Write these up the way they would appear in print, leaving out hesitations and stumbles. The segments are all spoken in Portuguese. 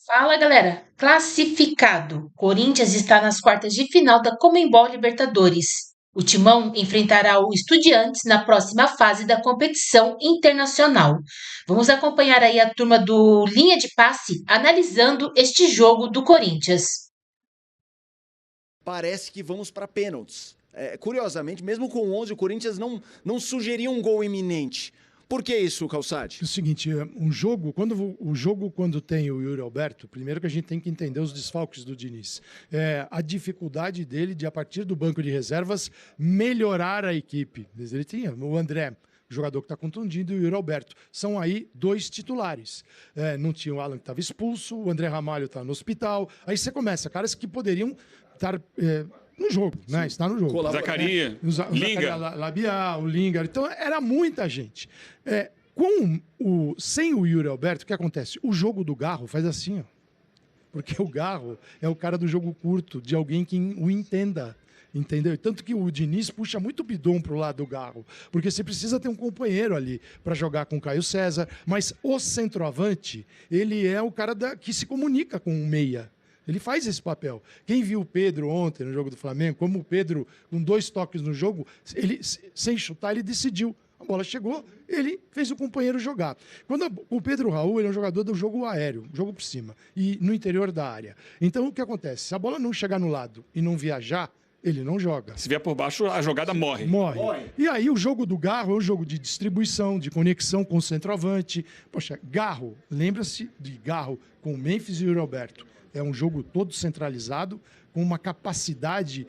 Fala, galera. Classificado. Corinthians está nas quartas de final da Conmebol Libertadores. O Timão enfrentará o Estudiantes na próxima fase da competição internacional. Vamos acompanhar aí a turma do Linha de Passe analisando este jogo do Corinthians. Parece que vamos para pênaltis. Curiosamente, mesmo com 11, o Corinthians não sugeria um gol iminente. Por que isso, Calçade? É o seguinte, quando tem o Yuri Alberto, primeiro que a gente tem que entender os desfalques do Diniz. A dificuldade dele de, a partir do banco de reservas, melhorar a equipe. Ele tinha o André, jogador que está contundido, e o Yuri Alberto. São aí dois titulares. Não tinha o Alan que estava expulso, o André Ramalho está no hospital. Aí você começa, caras que poderiam estar... no jogo, né? Está no jogo. Zacaria, Linga. Labial, o Linga. Então, era muita gente. Sem o Yuri Alberto, o que acontece? O jogo do Garro faz assim, ó. Porque o Garro é o cara do jogo curto, de alguém que o entenda. Entendeu? Tanto que o Diniz puxa muito o bidon pro lado do Garro, porque você precisa ter um companheiro ali para jogar com o Caio César, mas o centroavante, ele é o cara que se comunica com o meia. Ele faz esse papel. Quem viu o Pedro ontem no jogo do Flamengo, como o Pedro, com 2 toques no jogo, ele, sem chutar, ele decidiu. A bola chegou, ele fez o companheiro jogar. O Pedro Raul, ele é um jogador do jogo aéreo, jogo por cima, e no interior da área. Então, o que acontece? Se a bola não chegar no lado e não viajar, ele não joga. Se vier por baixo, a jogada morre. E aí o jogo do Garro é um jogo de distribuição, de conexão com o centroavante. Poxa, Garro, lembra-se de Garro com o Memphis e o Roberto. É um jogo todo centralizado, com uma capacidade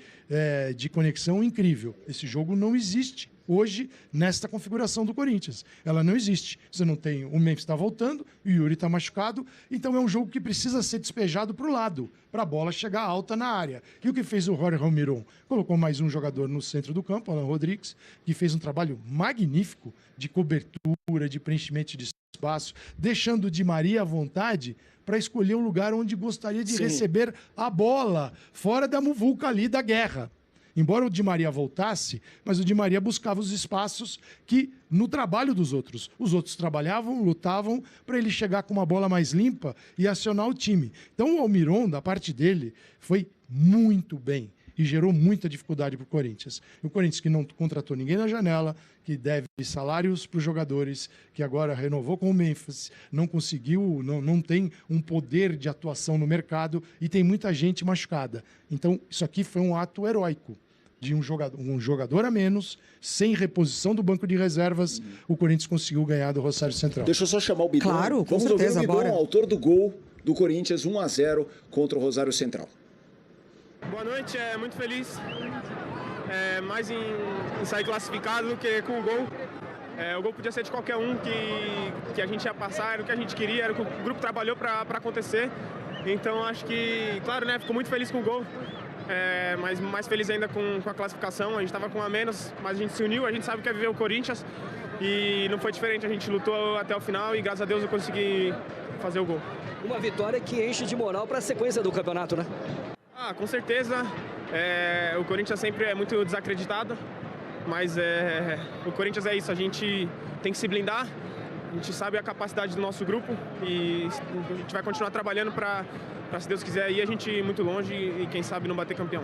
de conexão incrível. Esse jogo não existe hoje nesta configuração do Corinthians. Ela não existe. Você não tem... O Memphis está voltando, o Yuri está machucado, então é um jogo que precisa ser despejado para o lado, para a bola chegar alta na área. E o que fez o Jorge Almiron? Colocou mais um jogador no centro do campo, Alan Rodrigues, que fez um trabalho magnífico de cobertura, de preenchimento de espaço, deixando o Di Maria à vontade para escolher um lugar onde gostaria de receber a bola, fora da muvuca ali da guerra. Embora o Di Maria voltasse, mas o Di Maria buscava os espaços que, no trabalho dos outros, os outros trabalhavam, lutavam para ele chegar com uma bola mais limpa e acionar o time. Então o Almiron, da parte dele, foi muito bem e gerou muita dificuldade para o Corinthians. O Corinthians que não contratou ninguém na janela, que deve salários para os jogadores, que agora renovou com o Memphis, não conseguiu, não tem um poder de atuação no mercado e tem muita gente machucada. Então, isso aqui foi um ato heróico de um jogador a menos, sem reposição do banco de reservas, o Corinthians conseguiu ganhar do Rosário Central. Deixa eu só chamar o Bidon. Claro, com Vamos certeza, ouvir o Bidon, bora. autor do gol do Corinthians, 1-0 contra o Rosário Central. Boa noite, muito feliz, mais em sair classificado do que com o gol. O gol podia ser de qualquer um que a gente ia passar, era o que a gente queria, era o que o grupo trabalhou para acontecer. Então acho que, claro, né, ficou muito feliz com o gol, mas mais feliz ainda com a classificação. A gente estava com um a menos, mas a gente se uniu, a gente sabe o que é viver o Corinthians e não foi diferente, a gente lutou até o final e graças a Deus eu consegui fazer o gol. Uma vitória que enche de moral para a sequência do campeonato, né? Com certeza, o Corinthians sempre é muito desacreditado, mas o Corinthians é isso, a gente tem que se blindar, a gente sabe a capacidade do nosso grupo e a gente vai continuar trabalhando para, se Deus quiser, ir a gente ir muito longe e quem sabe não bater campeão.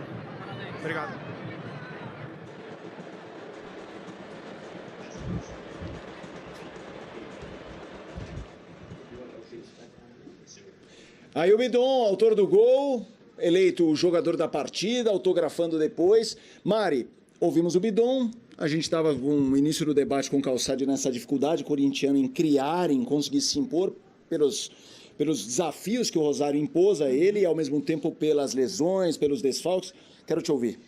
Obrigado. Aí o Bidon, autor do gol, eleito o jogador da partida, autografando depois. Mari, ouvimos o Bidon, a gente estava no início do debate com o Calçade nessa dificuldade corintiana em criar, em conseguir se impor pelos desafios que o Rosário impôs a ele e ao mesmo tempo pelas lesões, pelos desfalques. Quero te ouvir.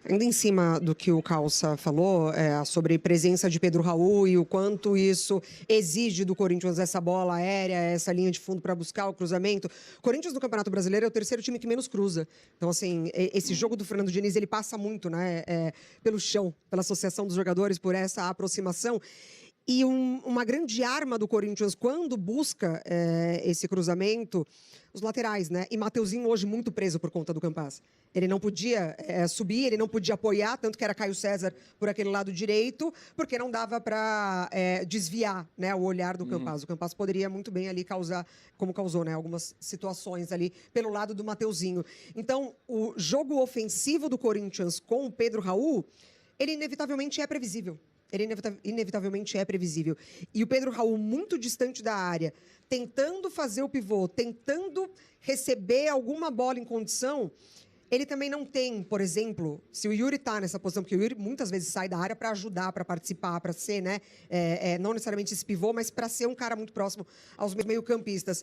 Ainda em cima do que o Calça falou, sobre presença de Pedro Raul e o quanto isso exige do Corinthians essa bola aérea, essa linha de fundo para buscar o cruzamento. O Corinthians no Campeonato Brasileiro é o terceiro time que menos cruza. Então, assim, esse jogo do Fernando Diniz, ele passa muito, né, pelo chão, pela associação dos jogadores, por essa aproximação. E uma grande arma do Corinthians, quando busca esse cruzamento, os laterais, né? E Mateuzinho hoje muito preso por conta do Campaz. Ele não podia subir, ele não podia apoiar, tanto que era Caio César por aquele lado direito, porque não dava para desviar, né, o olhar do Campaz. O Campaz poderia muito bem ali causar, como causou, né, algumas situações ali pelo lado do Mateuzinho. Então, o jogo ofensivo do Corinthians com o Pedro Raul, ele inevitavelmente é previsível. Ele inevitavelmente é previsível. E o Pedro Raul, muito distante da área, tentando fazer o pivô, tentando receber alguma bola em condição, ele também não tem, por exemplo, se o Yuri está nessa posição, porque o Yuri muitas vezes sai da área para ajudar, para participar, para ser, né, não necessariamente esse pivô, mas para ser um cara muito próximo aos meio-campistas.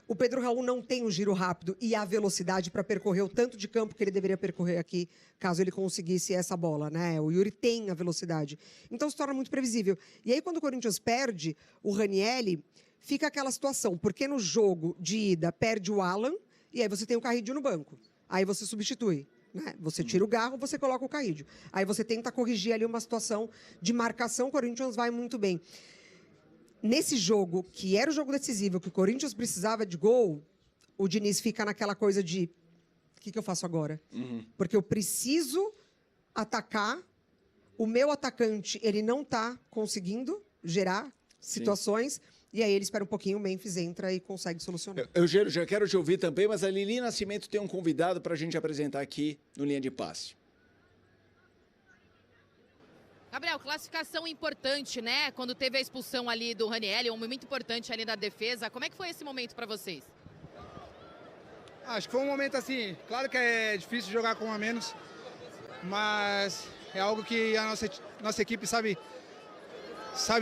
O Pedro Raul não tem o giro rápido e a velocidade para percorrer o tanto de campo que ele deveria percorrer aqui, caso ele conseguisse essa bola, né? O Yuri tem a velocidade. Então se torna muito previsível. E aí, quando o Corinthians perde o Ranielli, fica aquela situação, porque no jogo de ida perde o Alan e aí você tem o Carrídio no banco. Aí você substitui, né? Você tira o Garro, você coloca o Carrídio. Aí você tenta corrigir ali uma situação de marcação, o Corinthians vai muito bem. Nesse jogo, que era o jogo decisivo, que o Corinthians precisava de gol, o Diniz fica naquela coisa de o que eu faço agora? Porque eu preciso atacar, o meu atacante ele não está conseguindo gerar situações, e aí ele espera um pouquinho, o Memphis entra e consegue solucionar. Eu já quero te ouvir também, mas a Lili Nascimento tem um convidado para a gente apresentar aqui no Linha de Passe. Gabriel, classificação importante, né? Quando teve a expulsão ali do Ranielli, um momento importante ali da defesa. Como é que foi esse momento para vocês? Acho que foi um momento assim, claro que é difícil jogar com um a menos, mas é algo que a nossa equipe sabe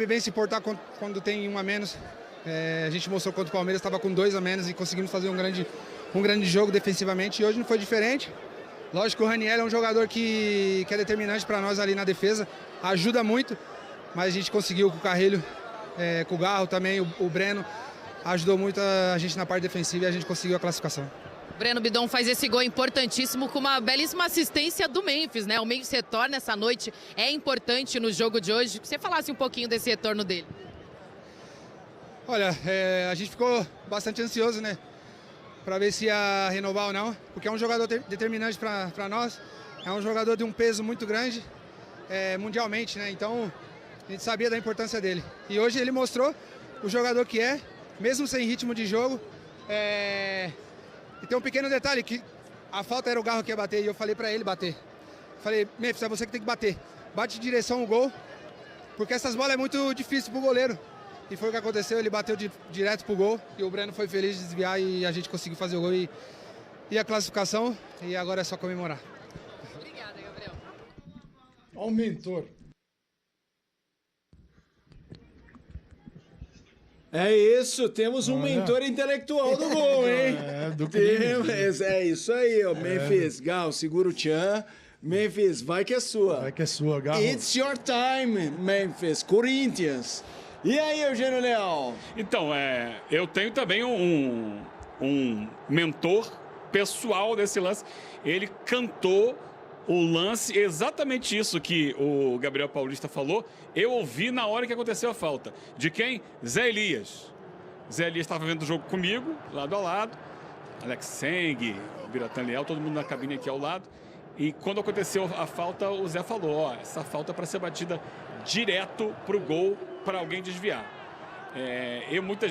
bem se portar quando tem um a menos. A gente mostrou contra o Palmeiras, estava com 2 a menos e conseguimos fazer um grande jogo defensivamente, e hoje não foi diferente. Lógico que o Ranielli é um jogador que é determinante para nós ali na defesa, ajuda muito, mas a gente conseguiu com o Carrilho, com o Garro também, o Breno, ajudou muito a gente na parte defensiva e a gente conseguiu a classificação. O Breno Bidon faz esse gol importantíssimo com uma belíssima assistência do Memphis, né? O Memphis retorna essa noite, é importante no jogo de hoje. Que você falasse um pouquinho desse retorno dele. Olha, a gente ficou bastante ansioso, né? Para ver se ia renovar ou não, porque é um jogador determinante para nós, é um jogador de um peso muito grande, mundialmente, né? Então a gente sabia da importância dele. E hoje ele mostrou o jogador que é, mesmo sem ritmo de jogo. E tem um pequeno detalhe, que a falta era o Garro que ia bater e eu falei para ele bater. Falei, Memphis, é você que tem que bater. Bate em direção ao gol, porque essas bolas é muito difícil pro goleiro. E foi o que aconteceu, ele bateu direto pro gol e o Breno foi feliz de desviar e a gente conseguiu fazer o gol e a classificação, e agora é só comemorar. Obrigada, Gabriel. Ó o mentor. É isso, temos um mentor intelectual do gol, hein? Do crime. É isso aí, ó. Memphis, Gal, segura o tchan. Memphis, vai que é sua. Vai que é sua, Garro. It's your time, Memphis, Corinthians. E aí, Eugênio Leal? Então, eu tenho também um mentor pessoal desse lance. Ele cantou o lance, exatamente isso que o Gabriel Paulista falou, eu ouvi na hora que aconteceu a falta. De quem? Zé Elias. Zé Elias estava vendo o jogo comigo, lado a lado. Alex Seng, Biratan Leal, todo mundo na cabine aqui ao lado. E quando aconteceu a falta, o Zé falou, ó, essa falta é para ser batida direto pro gol, para alguém desviar.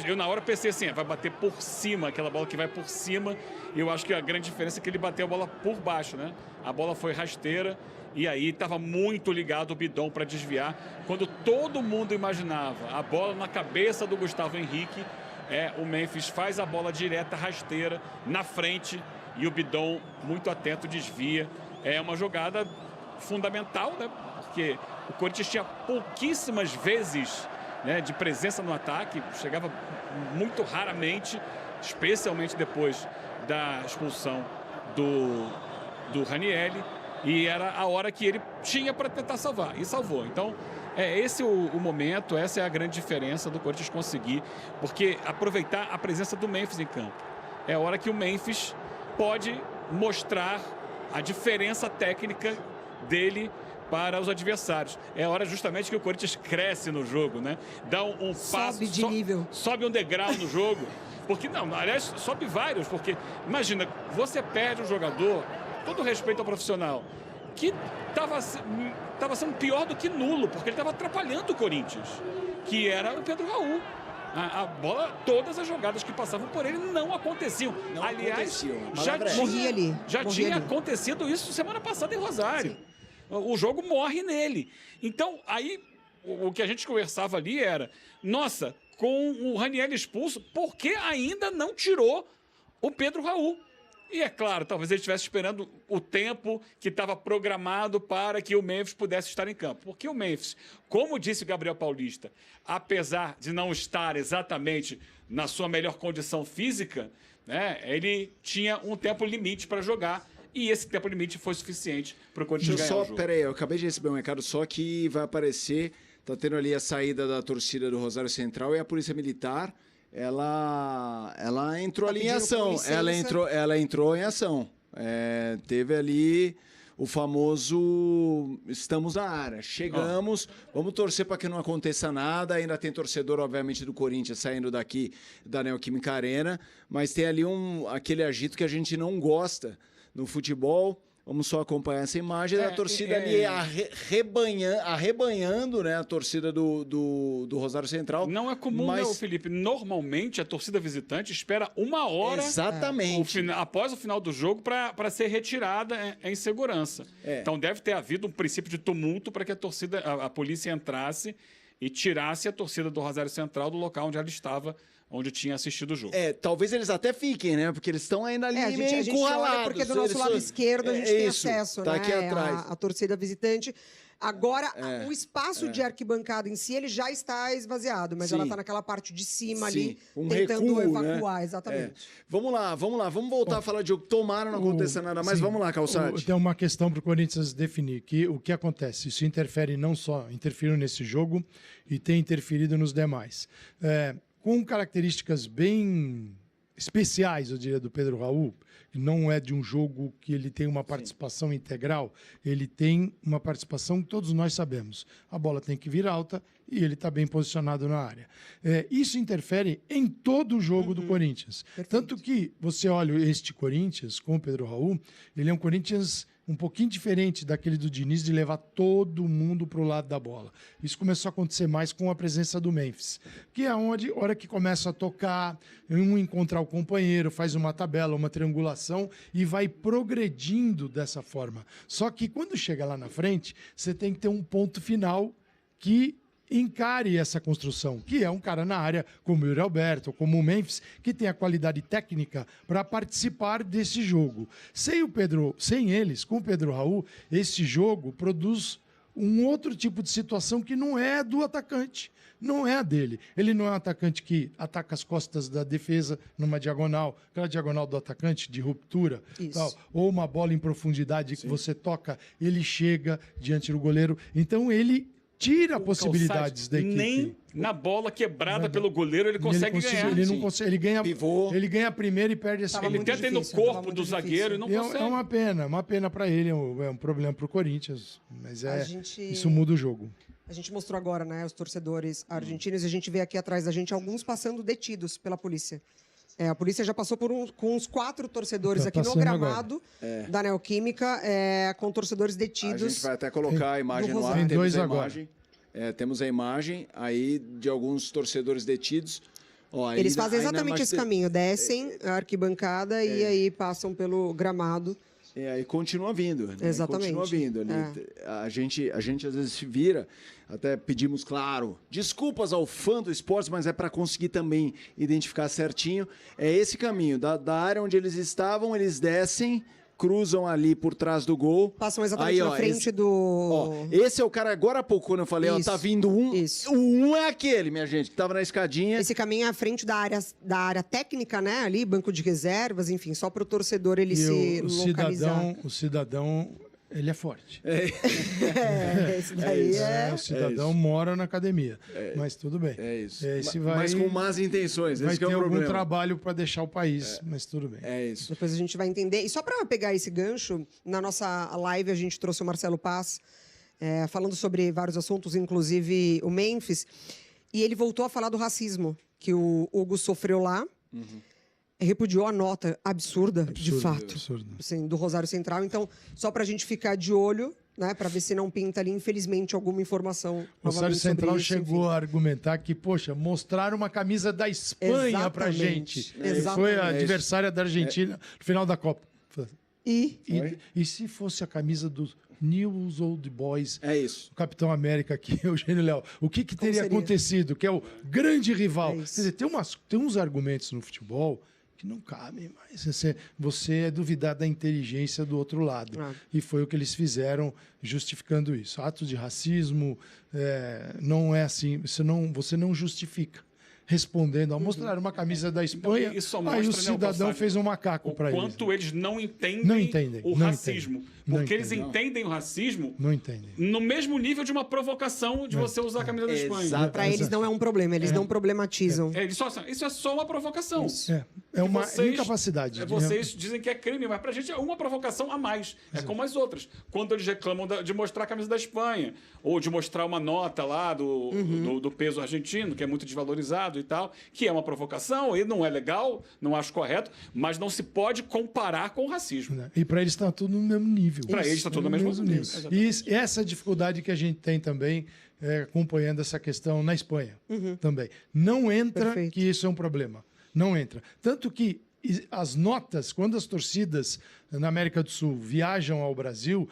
Eu na hora pensei assim, vai bater por cima, aquela bola que vai por cima. E eu acho que a grande diferença é que ele bateu a bola por baixo, né? A bola foi rasteira e aí estava muito ligado o Bidon para desviar. Quando todo mundo imaginava a bola na cabeça do Gustavo Henrique, o Memphis faz a bola direta, rasteira, na frente, e o Bidon, muito atento, desvia. É uma jogada fundamental, né? Porque o Corinthians tinha pouquíssimas vezes, né, de presença no ataque, chegava muito raramente, especialmente depois da expulsão do Ranielli, e era a hora que ele tinha para tentar salvar, e salvou. Então, esse o momento, essa é a grande diferença do Corinthians conseguir, porque aproveitar a presença do Memphis em campo. É a hora que o Memphis pode mostrar a diferença técnica dele para os adversários. É hora justamente que o Corinthians cresce no jogo, né? Dá um passo, Sobe de nível. Sobe um degrau no jogo. Porque, não, aliás, sobe vários, porque, imagina, você perde um jogador, todo respeito ao profissional, que estava sendo pior do que nulo, porque ele estava atrapalhando o Corinthians, que era o Pedro Raul. A bola, todas as jogadas que passavam por ele não aconteciam. Aliás, já tinha acontecido isso semana passada em Rosário. Sim. O jogo morre nele. Então, aí, o que a gente conversava ali era, nossa, com o Ranieri expulso, por que ainda não tirou o Pedro Raul? E é claro, talvez ele estivesse esperando o tempo que estava programado para que o Memphis pudesse estar em campo. Porque o Memphis, como disse o Gabriel Paulista, apesar de não estar exatamente na sua melhor condição física, né, ele tinha um tempo limite para jogar. E esse tempo limite foi suficiente para o Corinthians ganhar o jogo. Peraí, eu acabei de receber um recado só que vai aparecer, tá tendo ali a saída da torcida do Rosário Central e a Polícia Militar, ela entrou ali em ação. Ela entrou em ação. Teve ali o famoso estamos na área. Chegamos, vamos torcer para que não aconteça nada. Ainda tem torcedor, obviamente, do Corinthians saindo daqui da Neoquímica Arena, mas tem ali aquele agito que a gente não gosta no futebol. Vamos só acompanhar essa imagem da torcida ali arrebanhando, né, a torcida do Rosário Central. Não é comum, não, Felipe. Normalmente, a torcida visitante espera 1 hora após o final do jogo para ser retirada em segurança. Então, deve ter havido um princípio de tumulto para que a polícia entrasse e tirasse a torcida do Rosário Central do local onde ela estava, onde tinha assistido o jogo. Talvez eles até fiquem, né? Porque eles estão ainda ali meio encurralados. Porque do nosso lado esquerdo a gente tem acesso, tá, né? Aqui atrás. A torcida visitante. Agora, o espaço de arquibancada em si, ele já está esvaziado, mas ela está naquela parte de cima ali, tentando recuo, evacuar, né? exatamente. Vamos lá, vamos voltar a falar de jogo. Tomara não aconteça nada mais. Vamos lá, Calçade. Tem uma questão para o Corinthians definir, que o que acontece? Isso interferiu nesse jogo e tem interferido nos demais. Com características bem especiais, eu diria, do Pedro Raul, não é de um jogo que ele tem uma participação integral, ele tem uma participação que todos nós sabemos. A bola tem que vir alta e ele está bem posicionado na área. Isso interfere em todo o jogo do Corinthians. Perfeito. Tanto que você olha este Corinthians com o Pedro Raul, ele é um Corinthians um pouquinho diferente daquele do Diniz de levar todo mundo para o lado da bola. Isso começou a acontecer mais com a presença do Memphis, que é onde, hora que começa a tocar, encontrar o companheiro, faz uma tabela, uma triangulação e vai progredindo dessa forma. Só que quando chega lá na frente, você tem que ter um ponto final que encare essa construção, que é um cara na área como o Yuri Alberto, como o Memphis, que tem a qualidade técnica para participar desse jogo. Sem eles, com o Pedro Raul, esse jogo produz um outro tipo de situação que não é do atacante, não é a dele. Ele não é um atacante que ataca as costas da defesa numa diagonal, aquela diagonal do atacante de ruptura, tal, ou uma bola em profundidade que você toca, ele chega diante do goleiro. Então ele tira possibilidades da equipe. Nem na bola quebrada pelo goleiro ele consegue ganhar. Ele não consegue, ele ganha a primeira e perde a segunda. Ele tenta ir no corpo do zagueiro e não consegue. É uma pena para ele, é um problema para o Corinthians, mas isso muda o jogo. A gente mostrou agora, né, os torcedores argentinos, e a gente vê aqui atrás da gente alguns passando detidos pela polícia. A polícia já passou com uns 4 torcedores aqui no gramado da Neoquímica, com torcedores detidos. A gente vai até colocar a imagem no ar. Tem 2 agora. Temos a imagem aí de alguns torcedores detidos. Eles fazem exatamente esse caminho, descem a arquibancada e aí passam pelo gramado. E continua vindo. Né? Exatamente. Continua vindo. A gente às vezes se vira, até pedimos, claro, desculpas ao fã do esporte, mas é para conseguir também identificar certinho. É esse caminho, da área onde eles estavam, eles descem, cruzam ali por trás do gol. Passam exatamente na frente do... esse é o cara, agora há pouco, quando eu falei, tá vindo um. Isso. O é aquele, minha gente, que tava na escadinha. Esse caminho é à frente da área técnica, né? Ali, banco de reservas, enfim, só para o torcedor ele se localizar. O cidadão, ele é forte. Esse daí o cidadão mora na academia. Mas tudo bem. É isso. Mas com más intenções. Vai esse ter é o algum problema. trabalho para deixar o país, mas tudo bem. É isso. Depois a gente vai entender. E só para pegar esse gancho, na nossa live a gente trouxe o Marcelo Paz, falando sobre vários assuntos, inclusive o Memphis, e ele voltou a falar do racismo que o Hugo sofreu lá. Repudiou a nota absurda, de fato, assim, do Rosário Central. Então, só para a gente ficar de olho, né, para ver se não pinta ali, infelizmente, alguma informação. O Rosário Central chegou a argumentar que, poxa, mostraram uma camisa da Espanha para a gente. Foi a adversária da Argentina no final da Copa. E se fosse a camisa do News Old Boys, o Capitão América aqui, Eugênio Léo, o que teria acontecido? Que é o grande rival. Quer dizer, tem uns argumentos no futebol que não cabem mais. Você é duvidar da inteligência do outro lado. E foi o que eles fizeram justificando isso. Atos de racismo não é assim. Você não justifica. Respondendo, mostraram uma camisa da Espanha, aí o cidadão fez um macaco para eles. Quanto eles não entendem o racismo. Porque eles entendem o racismo no mesmo nível de uma provocação de você usar a camisa da Espanha. Para eles não é um problema, eles não problematizam. Isso é só uma provocação. É uma incapacidade. Vocês dizem que é crime, mas pra gente é uma provocação a mais. É como as outras. Quando eles reclamam de mostrar a camisa da Espanha, ou de mostrar uma nota lá do peso argentino, que é muito desvalorizado e tal, que é uma provocação, e não é legal, não acho correto, mas não se pode comparar com o racismo. E para eles está tudo no mesmo nível. Para eles está tudo no mesmo nível. E essa dificuldade que a gente tem também, acompanhando essa questão na Espanha também. Não entra que isso é um problema. Não entra. Tanto que as notas, quando as torcidas na América do Sul viajam ao Brasil,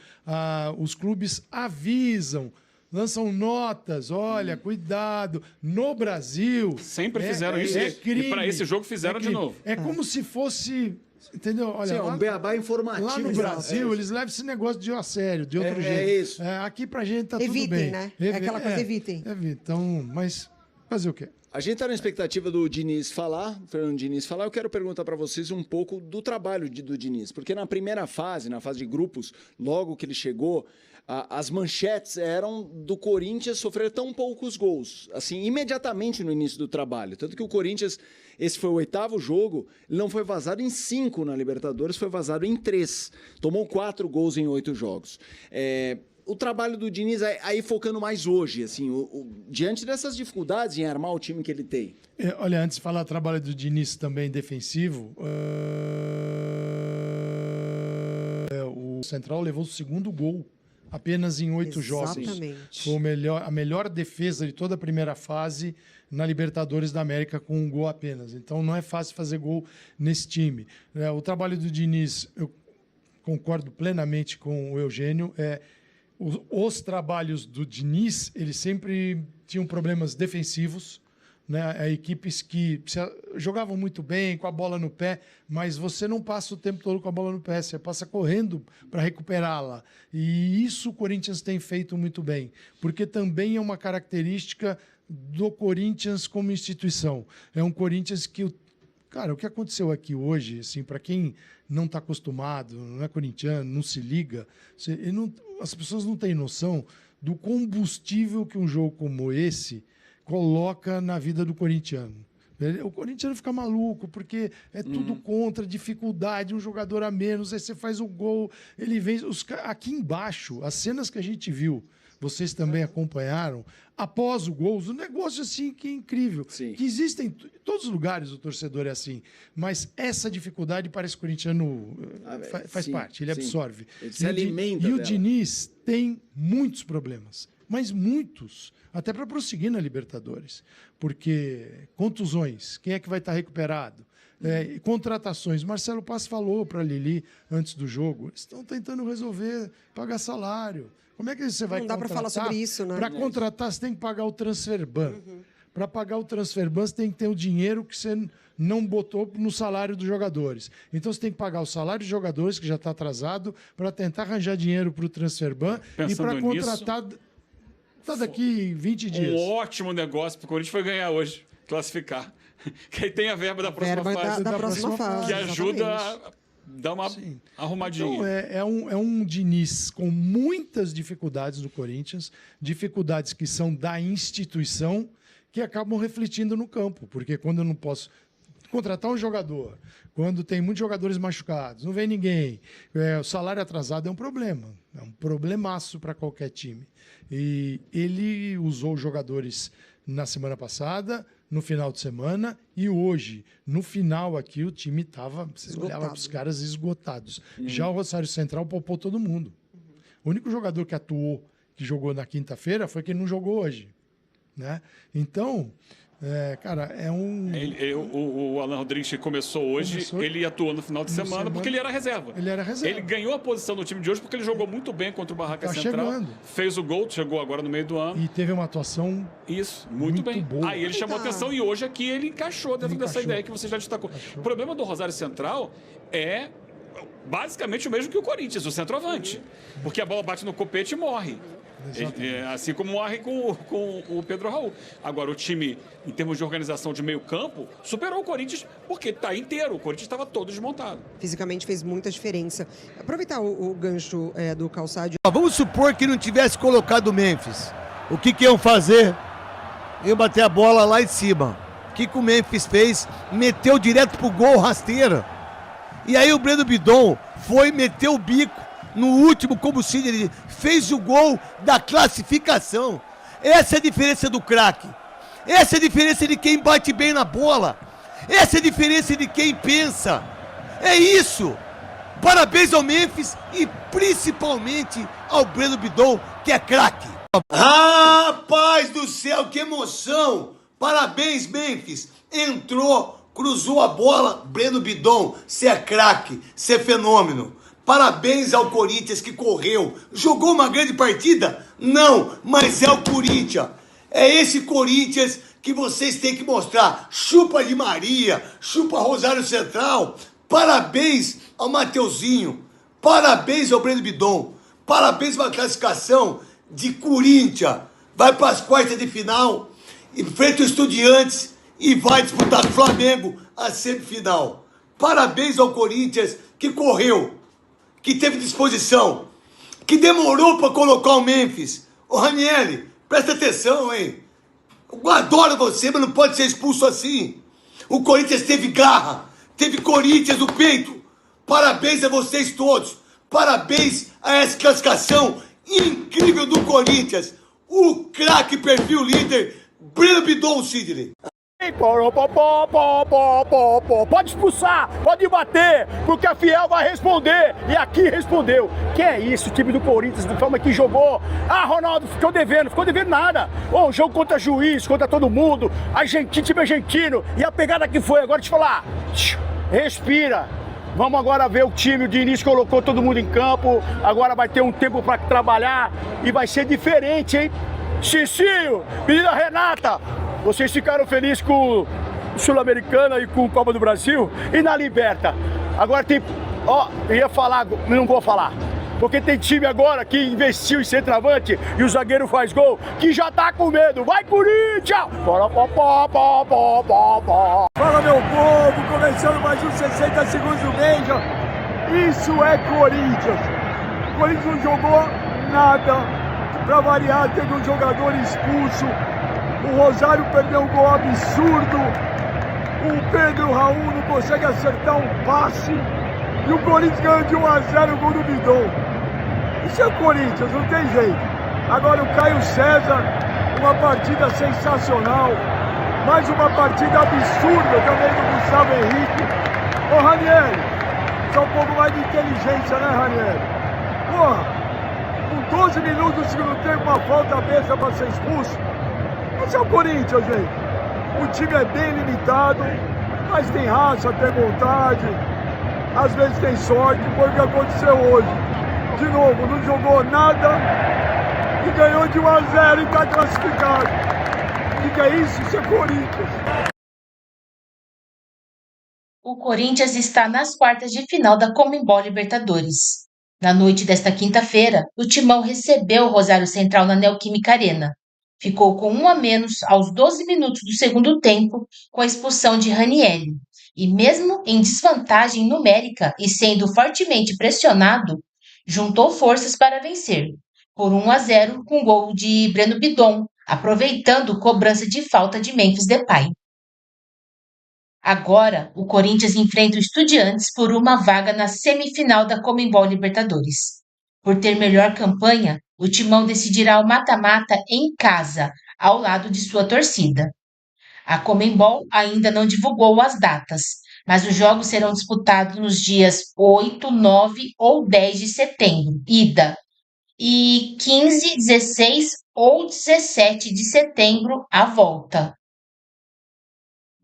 os clubes avisam, lançam notas, olha, cuidado. No Brasil... Sempre fizeram isso. Crime, e para esse jogo fizeram de novo. É como se fosse... Entendeu? Olha, sim, um beabá informativo. Lá no Brasil, eles levam esse negócio de a sério, de outro jeito. É isso. Aqui pra gente tá tudo bem. Evitem, né? É aquela coisa, evitem. Então, mas fazer o quê? A gente está na expectativa do Diniz falar, Fernando Diniz falar. Eu quero perguntar para vocês um pouco do trabalho do Diniz, porque na primeira fase, na fase de grupos, logo que ele chegou, as manchetes eram do Corinthians sofrer tão poucos gols, assim, imediatamente no início do trabalho. Tanto que o Corinthians, esse foi o 8º jogo, ele não foi vazado em 5 na Libertadores, foi vazado em 3. Tomou 4 gols em 8 jogos. O trabalho do Diniz, aí focando mais hoje, assim, diante dessas dificuldades em armar o time que ele tem. Olha, antes de falar do trabalho do Diniz também defensivo, o Central levou o 2º gol apenas em 8 jogos. Foi a melhor defesa de toda a primeira fase na Libertadores da América com 1 gol apenas. Então não é fácil fazer gol nesse time. O trabalho do Diniz, eu concordo plenamente com o Eugênio, os trabalhos do Diniz, eles sempre tinham problemas defensivos, né? Equipes que jogavam muito bem, com a bola no pé, mas você não passa o tempo todo com a bola no pé, você passa correndo para recuperá-la. E isso o Corinthians tem feito muito bem, porque também é uma característica do Corinthians como instituição. É um Corinthians que... Cara, o que aconteceu aqui hoje, assim, para quem não está acostumado, não é corintiano, não se liga, as pessoas não têm noção do combustível que um jogo como esse coloca na vida do corintiano. O corintiano fica maluco, porque é tudo contra, dificuldade, um jogador a menos, aí você faz o gol, ele vem... Aqui embaixo, as cenas que a gente viu, vocês também acompanharam, após o gol, um negócio assim que é incrível. Sim. Que existem em todos os lugares, o torcedor é assim, mas essa dificuldade parece que o corintiano faz parte, ele absorve. Ele se alimenta E o dela. Diniz tem muitos problemas, mas muitos, até para prosseguir na Libertadores, porque contusões, quem é que vai estar recuperado? Contratações. Marcelo Paz falou para a Lili antes do jogo, eles estão tentando resolver, pagar salário. Como é que você vai contratar? Não dá para falar sobre isso, né? Para contratar, você tem que pagar o transfer ban. Para pagar o transfer ban, você tem que ter o dinheiro que você não botou no salário dos jogadores. Então, você tem que pagar o salário dos jogadores, que já está atrasado, para tentar arranjar dinheiro para o transfer ban e para contratar... daqui 20 dias. Um ótimo negócio para o Corinthians foi ganhar hoje, classificar. Que aí tem a verba da próxima fase. Da próxima fase. Que ajuda a dar uma arrumadinha. Então, é um Diniz com muitas dificuldades do Corinthians, dificuldades que são da instituição, que acabam refletindo no campo. Porque quando eu não posso contratar um jogador, quando tem muitos jogadores machucados, não vem ninguém, o salário atrasado é um problema, é um problemaço para qualquer time. E ele usou os jogadores na semana passada, no final de semana e hoje. No final aqui, o time estava, você olhava para os caras esgotados. Já o Rosário Central poupou todo mundo. O único jogador que atuou, que jogou na quinta-feira, foi quem não jogou hoje. Né? Então, cara, é um... O Alan Rodrigues que começou hoje, ele atuou no final de semana porque ele era reserva. Ele era reserva. Ele ganhou a posição no time de hoje porque ele jogou muito bem contra o Barraca Central. Chegando. Fez o gol, chegou agora no meio do ano. E teve uma atuação muito bem. boa. Aí ele chamou atenção e hoje aqui ele encaixou dentro dessa ideia que você já destacou. O problema do Rosário Central é basicamente o mesmo que o Corinthians, o centroavante. Porque a bola bate no copete e morre. Assim como morre com o Pedro Raul. Agora, o time, em termos de organização de meio campo, superou o Corinthians porque está inteiro. O Corinthians estava todo desmontado. Fisicamente fez muita diferença. Aproveitar o gancho do Calçade. Vamos supor que não tivesse colocado o Memphis. O que iam fazer? Iam bater a bola lá em cima. O que o Memphis fez? Meteu direto pro gol, rasteira. E aí o Breno Bidon foi meter o bico no último, como o Sidney fez o gol da classificação. Essa é a diferença do craque. Essa é a diferença de quem bate bem na bola. Essa é a diferença de quem pensa. É isso. Parabéns ao Memphis e principalmente ao Breno Bidon, que é craque. Rapaz do céu, que emoção. Parabéns, Memphis. Entrou, cruzou a bola. Breno Bidon, você é craque, você é fenômeno. Parabéns ao Corinthians que correu. Jogou uma grande partida? Não, mas é o Corinthians. É esse Corinthians que vocês têm que mostrar. Chupa de Maria, chupa Rosário Central. Parabéns ao Mateuzinho. Parabéns ao Breno Bidon. Parabéns pela classificação de Corinthians. Vai para as quartas de final, enfrenta o Estudiantes e vai disputar com o Flamengo a semifinal. Parabéns ao Corinthians que correu, que teve disposição, que demorou para colocar o Memphis. Ô Ranieri, presta atenção, hein? Eu adoro você, mas não pode ser expulso assim. O Corinthians teve garra, teve Corinthians no peito. Parabéns a vocês todos. Parabéns a essa classificação incrível do Corinthians. O craque perfil líder, Breno Bidon, Sidney. Pode expulsar, pode bater, porque a Fiel vai responder. E aqui respondeu. Que é isso, o time do Corinthians, da forma que jogou. Ah, Ronaldo, ficou devendo nada. O jogo contra juiz, contra todo mundo. Time argentino. E a pegada que foi, agora te falar. Respira. Vamos agora ver o time. O Diniz colocou todo mundo em campo. Agora vai ter um tempo para trabalhar. E vai ser diferente, hein? Cicinho, menina Renata. Vocês ficaram felizes com o Sul-Americana e com o Copa do Brasil e na Liberta. Agora tem... eu ia falar, não vou falar. Porque tem time agora que investiu em centroavante e o zagueiro faz gol, que já tá com medo. Vai, Corinthians! Fala, meu povo, começando mais um 60 segundos do Major. Isso é Corinthians. O Corinthians não jogou nada. Pra variar, teve um jogador expulso. O Rosário perdeu um gol absurdo. O Pedro Raul não consegue acertar um passe. E o Corinthians ganhou de 1-0 o gol do Bidon. Isso é o Corinthians, não tem jeito. Agora o Caio César, uma partida sensacional. Mais uma partida absurda também do Gustavo Henrique. Ô Ranieri, só um pouco mais de inteligência, né, Ranieri? Porra, com 12 minutos do segundo tempo, uma falta besta para ser expulso. Esse é o Corinthians, gente. O time é bem limitado, mas tem raça, tem vontade, às vezes tem sorte. Foi o que aconteceu hoje. De novo, não jogou nada e ganhou de 1-0 e está classificado. O que é isso? Isso é Corinthians. O Corinthians está nas quartas de final da Conmebol Libertadores. Na noite desta quinta-feira, o Timão recebeu o Rosário Central na Neoquímica Arena. Ficou com 1 a menos aos 12 minutos do segundo tempo, com a expulsão de Ranieri. E mesmo em desvantagem numérica e sendo fortemente pressionado, juntou forças para vencer, por 1-0 com gol de Breno Bidon, aproveitando cobrança de falta de Memphis Depay. Agora, o Corinthians enfrenta o Estudiantes por uma vaga na semifinal da Conmebol Libertadores. Por ter melhor campanha, o Timão decidirá o mata-mata em casa, ao lado de sua torcida. A Conmebol ainda não divulgou as datas, mas os jogos serão disputados nos dias 8, 9 ou 10 de setembro, ida, e 15, 16 ou 17 de setembro, a volta.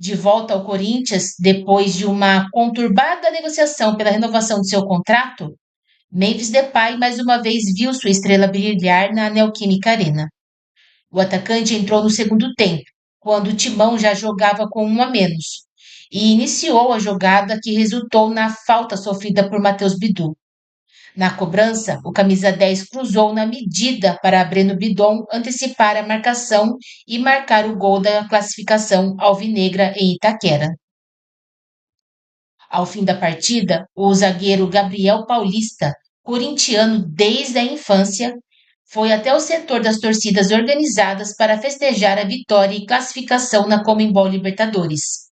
De volta ao Corinthians, depois de uma conturbada negociação pela renovação de seu contrato, Memphis Depay mais uma vez viu sua estrela brilhar na Neoquímica Arena. O atacante entrou no segundo tempo, quando o Timão já jogava com um a menos, e iniciou a jogada que resultou na falta sofrida por Matheus Bidu. Na cobrança, o camisa 10 cruzou na medida para Breno Bidon antecipar a marcação e marcar o gol da classificação alvinegra em Itaquera. Ao fim da partida, o zagueiro Gabriel Paulista, corintiano desde a infância, foi até o setor das torcidas organizadas para festejar a vitória e classificação na Conmebol Libertadores.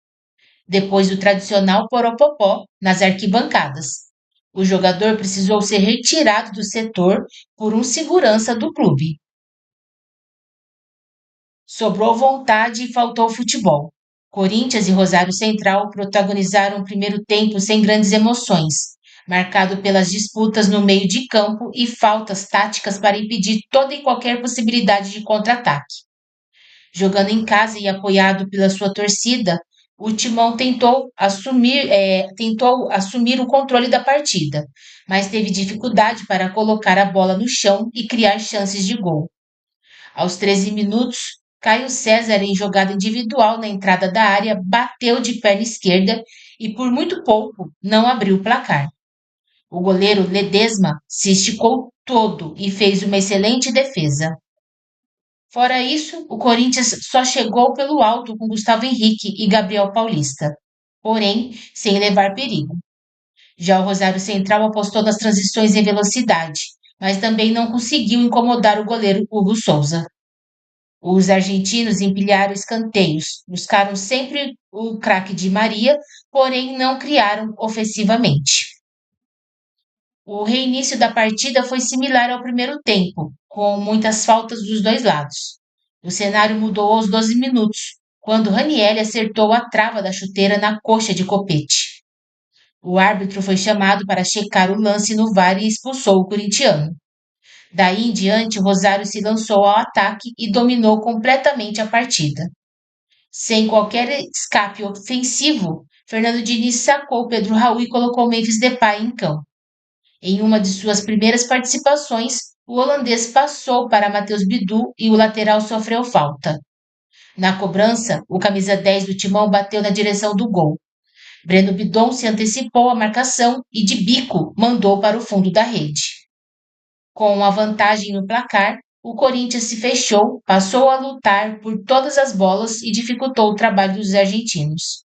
Depois do tradicional poropopó nas arquibancadas, o jogador precisou ser retirado do setor por um segurança do clube. Sobrou vontade e faltou futebol. Corinthians e Rosário Central protagonizaram o primeiro tempo sem grandes emoções, marcado pelas disputas no meio de campo e faltas táticas para impedir toda e qualquer possibilidade de contra-ataque. Jogando em casa e apoiado pela sua torcida, o Timão tentou assumir o controle da partida, mas teve dificuldade para colocar a bola no chão e criar chances de gol. Aos 13 minutos, Caio César, em jogada individual na entrada da área, bateu de perna esquerda e por muito pouco não abriu o placar. O goleiro Ledesma se esticou todo e fez uma excelente defesa. Fora isso, o Corinthians só chegou pelo alto com Gustavo Henrique e Gabriel Paulista, porém sem levar perigo. Já o Rosário Central apostou nas transições em velocidade, mas também não conseguiu incomodar o goleiro Hugo Souza. Os argentinos empilharam escanteios, buscaram sempre o craque Di Maria, porém não criaram ofensivamente. O reinício da partida foi similar ao primeiro tempo, com muitas faltas dos dois lados. O cenário mudou aos 12 minutos, quando Ranieri acertou a trava da chuteira na coxa de Copete. O árbitro foi chamado para checar o lance no VAR e expulsou o corintiano. Daí em diante, Rosário se lançou ao ataque e dominou completamente a partida. Sem qualquer escape ofensivo, Fernando Diniz sacou Pedro Raul e colocou Memphis Depay em campo. Em uma de suas primeiras participações, o holandês passou para Matheus Bidu e o lateral sofreu falta. Na cobrança, o camisa 10 do Timão bateu na direção do gol. Breno Bidon se antecipou à marcação e de bico mandou para o fundo da rede. Com a vantagem no placar, o Corinthians se fechou, passou a lutar por todas as bolas e dificultou o trabalho dos argentinos.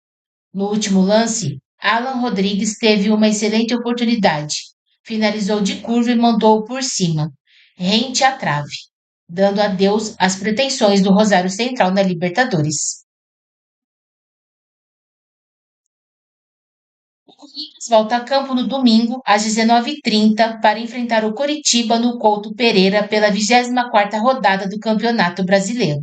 No último lance, Alan Rodrigues teve uma excelente oportunidade. Finalizou de curva e mandou por cima, rente à trave, dando adeus às pretensões do Rosário Central na Libertadores. O Corinthians volta a campo no domingo, às 19h30, para enfrentar o Coritiba no Couto Pereira pela 24ª rodada do Campeonato Brasileiro.